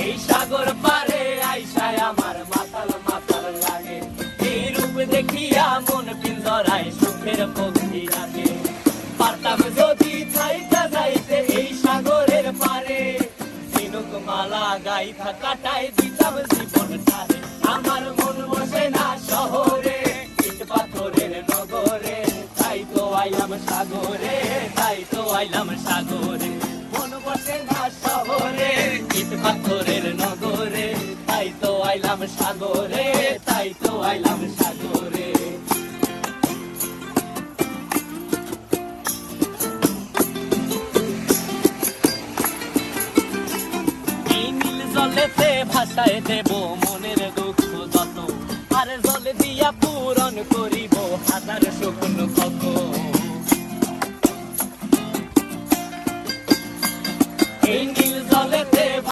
এই সাগর পারে আইসায় আমার মাতাল মাতাল লাগে, এই রূপ দেখিয়া মন পিঞ্জরায় সুখের পক্ষী ডাকে। পারতাম যদি যাইতে যাইতে এই সাগরের পারে, ঝিনুক মালা গাইথা কাটাই দিতাম জীবনটারে। আমার মন বসে না শহরে, ইট পাথরের নগরে, তাই তো আইলাম সাগরে, তাই তো আইলাম সাগরে। মন বসে না শহরে, ইট পাথরের নগরে, তাই তো আইলাম সাগরে, তাই তো আইলাম সাগরে। এই নীল জলেতে ভাসায় দেব মনের দুঃখ যত, আর জল দিয়া পূরণ করিব হাজার শুকনো।